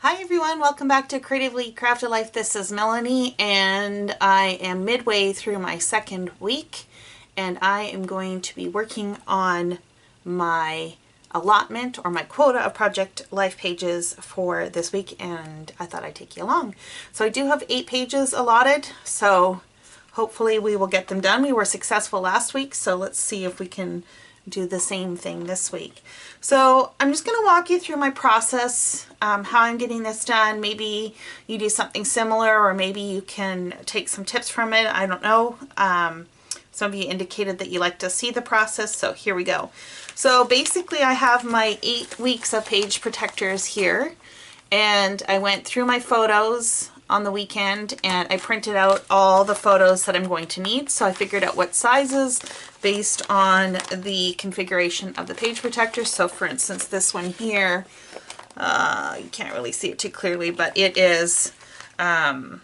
Hi everyone, welcome back to Creatively Crafted Life. This is Melanie and I am midway through my second week and I am going to be working on my allotment or my quota of project life pages for this week, and I thought I'd take you along. So I do have 8 pages allotted, so hopefully we will get them done. We were successful last week, so let's see if we can do the same thing this week. So I'm just going to walk you through my process, how I'm getting this done. Maybe you do something similar, or maybe you can take some tips from it. I don't know. Some of you indicated that you like to see the process, so here we go. So basically I have my 8 weeks of page protectors here, and I went through my photos on the weekend and I printed out all the photos that I'm going to need. So I figured out what sizes based on the configuration of the page protector. So for instance, this one here, you can't really see it too clearly, but it is 10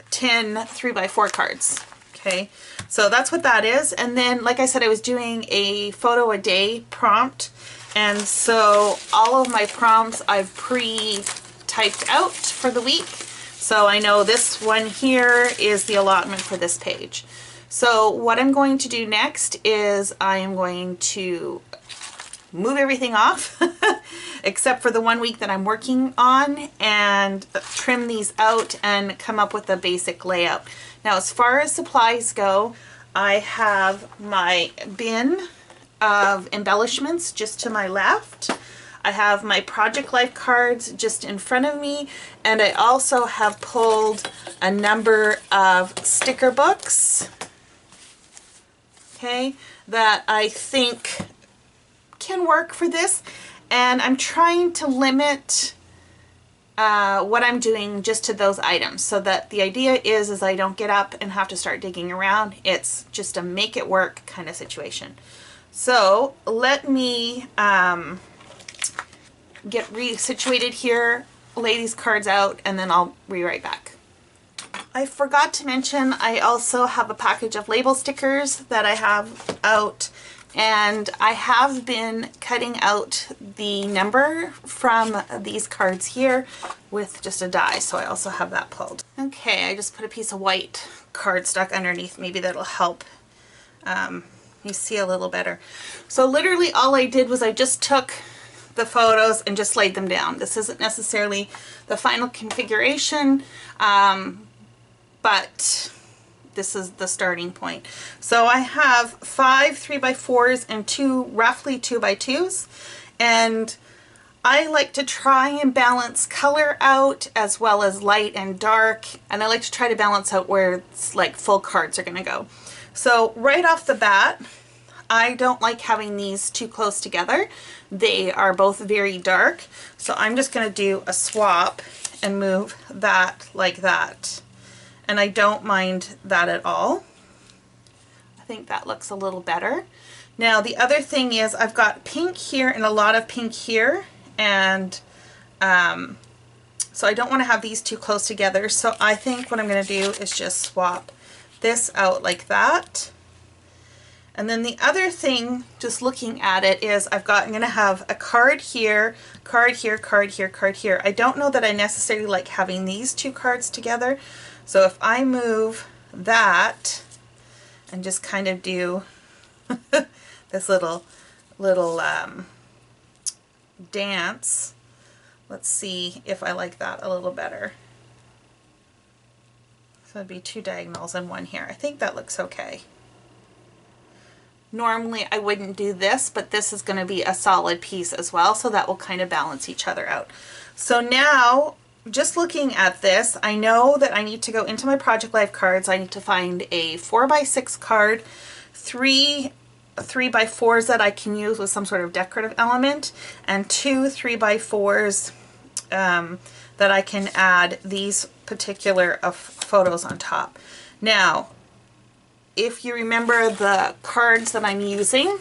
3x4 cards. Okay, so that's what that is. And then, like I said, I was doing a photo a day prompt, and so all of my prompts I've pre-typed out for the week. So I know this one here is the allotment for this page. So what I'm going to do next is I am going to move everything off except for the 1 week that I'm working on, and trim these out and come up with a basic layout. Now, as far as supplies go, I have my bin of embellishments just to my left. I have my Project Life cards just in front of me, and I also have pulled a number of sticker books, okay, that I think can work for this. And I'm trying to limit what I'm doing just to those items, so that the idea is I don't get up and have to start digging around. It's just a make it work kind of situation. So let me get resituated here, lay these cards out, and then I'll be right back. I forgot to mention I also have a package of label stickers that I have out, and I have been cutting out the number from these cards here with just a die, so I also have that pulled. Okay, I just put a piece of white cardstock underneath. Maybe that'll help you see a little better. So literally all I did was I just took the photos and just laid them down. This isn't necessarily the final configuration, but this is the starting point. So I have 5 3x4s and 2 roughly 2x2s, and I like to try and balance color out as well as light and dark, and I like to try to balance out where it's like full cards are gonna go. So right off the bat, I don't like having these too close together. They are both very dark, so I'm just going to do a swap and move that like that. And I don't mind that at all. I think that looks a little better. Now the other thing is I've got pink here and a lot of pink here, and so I don't want to have these too close together. So I think what I'm going to do is just swap this out like that. And then the other thing, just looking at it, is I'm going to have a card here, card here, card here, card here. I don't know that I necessarily like having these 2 cards together. So if I move that and just kind of do this little dance, let's see if I like that a little better. So it'd be 2 diagonals and 1 here. I think that looks okay. Normally I wouldn't do this, but this is going to be a solid piece as well, so that will kind of balance each other out. So now, just looking at this, I know that I need to go into my Project Life cards. I need to find a 4x6 card, 3 3x4s that I can use with some sort of decorative element, and 2 3x4s that I can add these particular photos on top. Now, if you remember the cards that I'm using,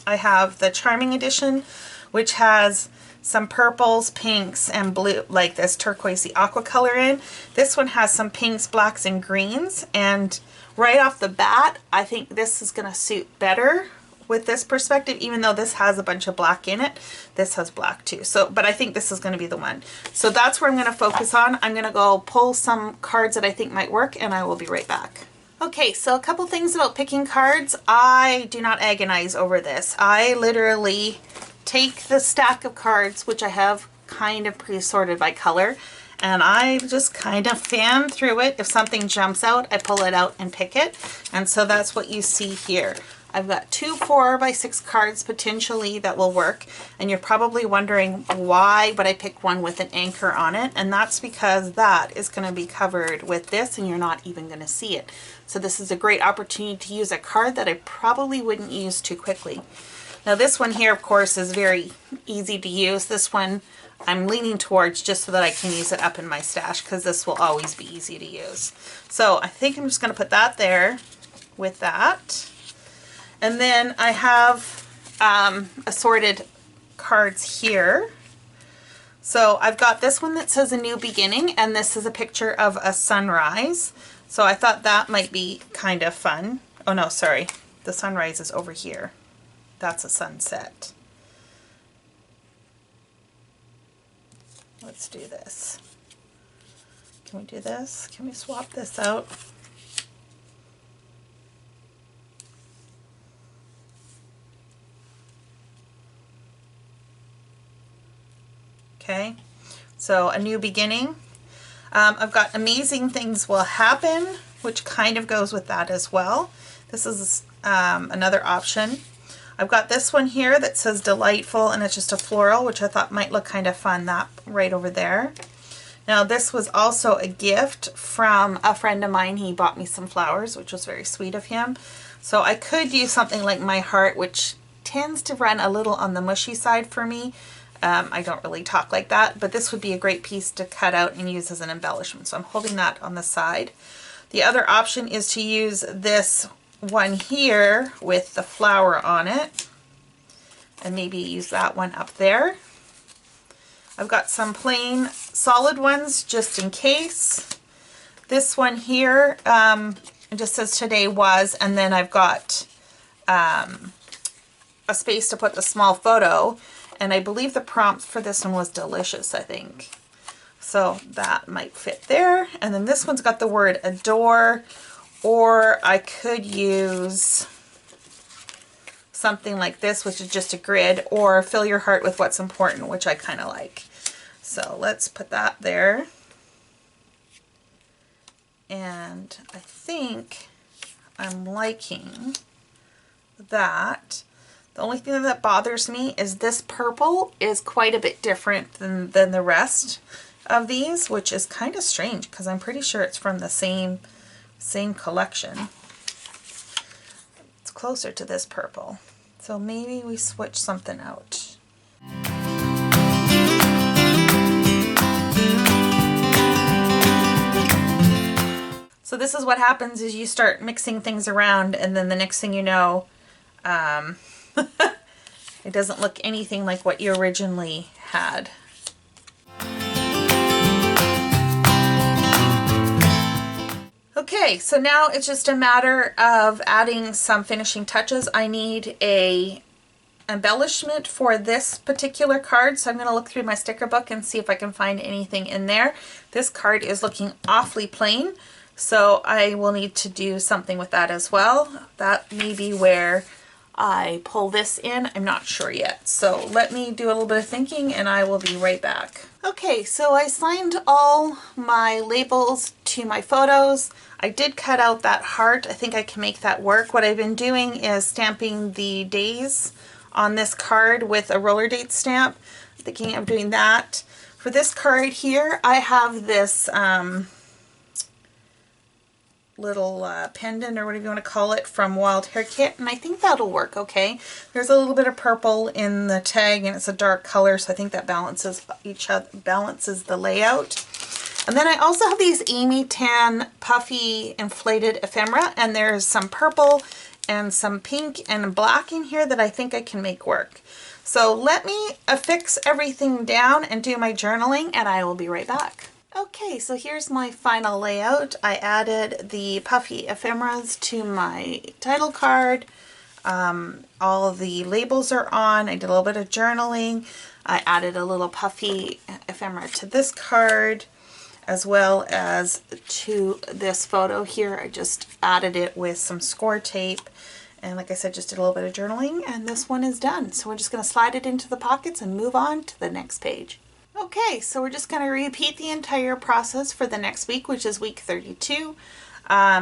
I have the Charming Edition, which has some purples, pinks, and blue, like this turquoisey aqua color in. This one has some pinks, blacks, and greens, and right off the bat, I think this is going to suit better with this perspective, even though this has a bunch of black in it. This has black too. So, but I think this is going to be the one. So that's where I'm going to focus on. I'm going to go pull some cards that I think might work, and I will be right back. Okay, so a couple things about picking cards. I do not agonize over this. I literally take the stack of cards, which I have kind of pre-sorted by color, and I just kind of fan through it. If something jumps out, I pull it out and pick it. And so that's what you see here. I've got 2 4x6 cards potentially that will work, and you're probably wondering why, but I picked one with an anchor on it, and that's because that is going to be covered with this and you're not even going to see it. So this is a great opportunity to use a card that I probably wouldn't use too quickly. Now this one here, of course, is very easy to use. This one I'm leaning towards just so that I can use it up in my stash, because this will always be easy to use. So I think I'm just going to put that there with that. And then I have assorted cards here. So I've got this one that says A New Beginning, and this is a picture of a sunrise. So I thought that might be kind of fun. Oh no, sorry. The sunrise is over here. That's a sunset. Let's do this. Can we do this? Can we swap this out? Okay, so A New Beginning. I've got Amazing Things Will Happen, which kind of goes with that as well. This is another option. I've got this one here that says Delightful, and it's just a floral, which I thought might look kind of fun, that right over there. Now this was also a gift from a friend of mine. He bought me some flowers, which was very sweet of him. So I could use something like My Heart, which tends to run a little on the mushy side for me. I don't really talk like that, but this would be a great piece to cut out and use as an embellishment. So I'm holding that on the side. The other option is to use this one here with the flower on it, and maybe use that one up there. I've got some plain solid ones just in case. This one here, it just says Today Was, and then I've got a space to put the small photo. And I believe the prompt for this one was delicious, I think. So that might fit there. And then this one's got the word adore, or I could use something like this, which is just a grid, or fill your heart with what's important, which I kind of like. So let's put that there. And I think I'm liking that. The only thing that bothers me is this purple is quite a bit different than the rest of these, which is kind of strange because I'm pretty sure it's from the same collection. It's closer to this purple. So maybe we switch something out. So this is what happens is you start mixing things around, and then the next thing you know, it doesn't look anything like what you originally had. Okay, so now it's just a matter of adding some finishing touches. I need a embellishment for this particular card, so I'm going to look through my sticker book and see if I can find anything in there. This card is looking awfully plain, so I will need to do something with that as well. That may be where I pull this in. I'm not sure yet. So let me do a little bit of thinking and I will be right back. Okay, so I signed all my labels to my photos. I did cut out that heart. I think I can make that work. What I've been doing is stamping the days on this card with a roller date stamp. I'm thinking of doing that. For this card here, I have this little pendant, or whatever you want to call it, from Wild Hair Kit, and I think that'll work okay. There's a little bit of purple in the tag, and it's a dark color, so I think that balances the layout. And then I also have these Amy Tan puffy inflated ephemera, and there's some purple and some pink and black in here that I think I can make work. So let me affix everything down and do my journaling, and I will be right back. Okay, so here's my final layout. I added the puffy ephemeras to my title card. All of the labels are on. I did a little bit of journaling. I added a little puffy ephemera to this card, as well as to this photo here. I just added it with some score tape. And like I said, just did a little bit of journaling, and this one is done. So we're just going to slide it into the pockets and move on to the next page. Okay, so we're just going to repeat the entire process for the next week, which is week 32.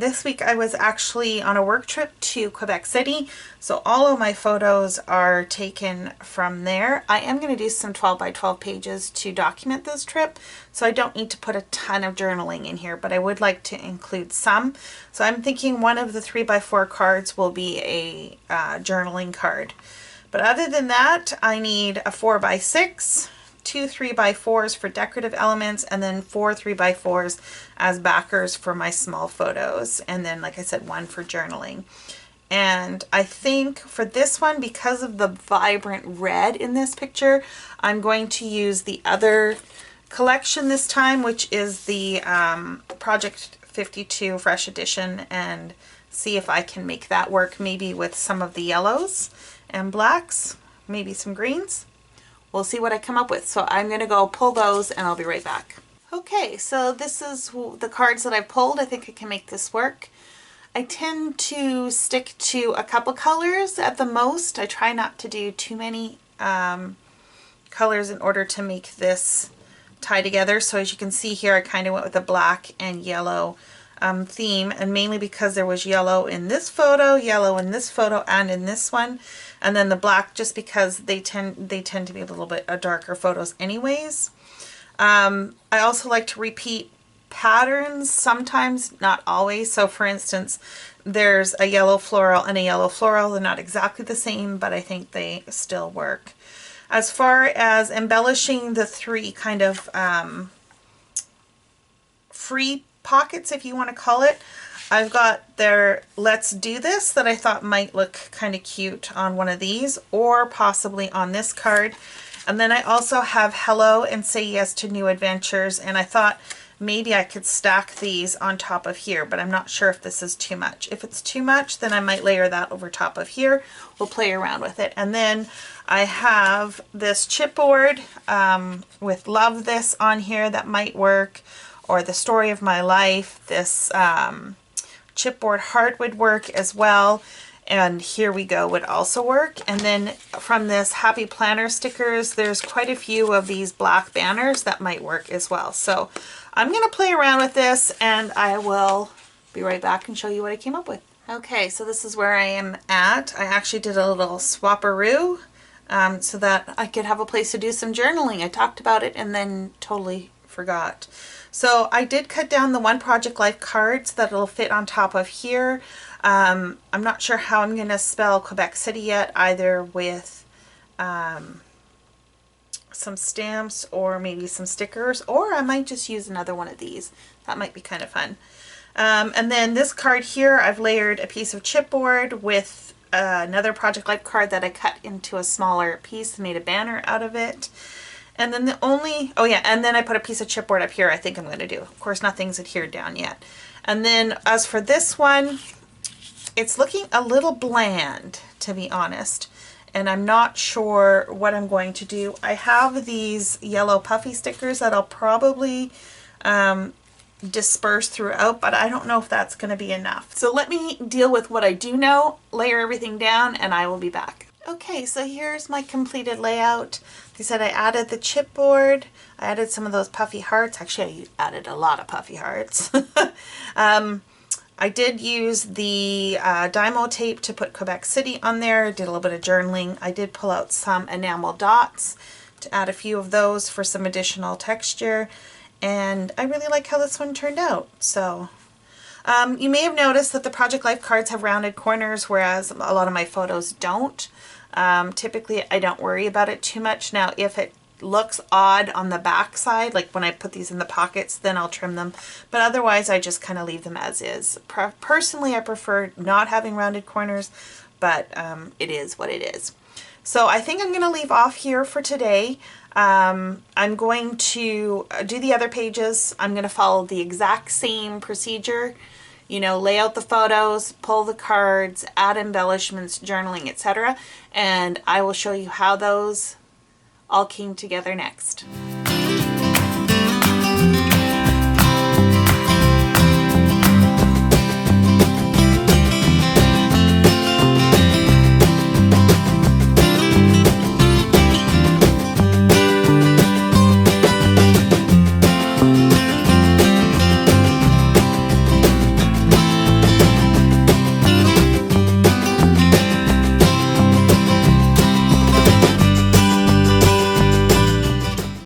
This week I was actually on a work trip to Quebec City, so all of my photos are taken from there. I am going to do some 12 by 12 pages to document this trip, so I don't need to put a ton of journaling in here, but I would like to include some. So I'm thinking one of the 3 by 4 cards will be a journaling card. But other than that, I need a 4 by 6, 2 3 by 4s for decorative elements, and then 4 3 by 4s as backers for my small photos, and then like I said, one for journaling. And I think for this one, because of the vibrant red in this picture, I'm going to use the other collection this time, which is the Project 52 Fresh Edition, and see if I can make that work, maybe with some of the yellows and blacks, maybe some greens. We'll see what I come up with. So I'm going to go pull those and I'll be right back. Okay, so this is the cards that I've pulled. I think I can make this work. I tend to stick to a couple colors at the most. I try not to do too many colors in order to make this tie together. So as you can see here, I kind of went with a black and yellow theme, and mainly because there was yellow in this photo, yellow in this photo, and in this one. And then the black just because they tend to be a little bit darker photos anyways. I also like to repeat patterns sometimes, not always. So for instance, there's a yellow floral and a yellow floral. They're not exactly the same, but I think they still work. As far as embellishing the 3 kind of free pockets, if you want to call it, I've got their Let's Do This that I thought might look kind of cute on one of these, or possibly on this card. And then I also have Hello and Say Yes to New Adventures, and I thought maybe I could stack these on top of here, but I'm not sure if this is too much. If it's too much, then I might layer that over top of here. We'll play around with it. And then I have this chipboard with Love This on here that might work, or The Story of My Life. This chipboard heart would work as well, and Here We Go would also work. And then from this Happy Planner stickers, there's quite a few of these black banners that might work as well. So I'm going to play around with this, and I will be right back and show you what I came up with. Okay, so this is where I am at. I actually did a little swapperoo so that I could have a place to do some journaling. I talked about it and then totally forgot. So I did cut down the One Project Life cards that'll fit on top of here. I'm not sure how I'm going to spell Quebec City yet, either with some stamps or maybe some stickers, or I might just use another one of these. That might be kind of fun. And then this card here, I've layered a piece of chipboard with another Project Life card that I cut into a smaller piece and made a banner out of it. And then and then I put a piece of chipboard up here I think I'm going to do. Of course, nothing's adhered down yet. And then as for this one, it's looking a little bland, to be honest. And I'm not sure what I'm going to do. I have these yellow puffy stickers that I'll probably disperse throughout, but I don't know if that's going to be enough. So let me deal with what I do know, layer everything down, and I will be back. Okay, so here's my completed layout. Like I said, I added the chipboard. I added some of those puffy hearts. Actually, I added a lot of puffy hearts. I did use the Dymo tape to put Quebec City on there. Did a little bit of journaling. I did pull out some enamel dots to add a few of those for some additional texture. And I really like how this one turned out. So you may have noticed that the Project Life cards have rounded corners, whereas a lot of my photos don't. Typically, I don't worry about it too much. Now, if it looks odd on the back side, like when I put these in the pockets, then I'll trim them. But otherwise, I just kind of leave them as is. Personally, I prefer not having rounded corners, but it is what it is. So I think I'm going to leave off here for today. I'm going to do the other pages. I'm going to follow the exact same procedure. you know, lay out the photos, pull the cards, add embellishments, journaling, etc. And I will show you how those all came together next.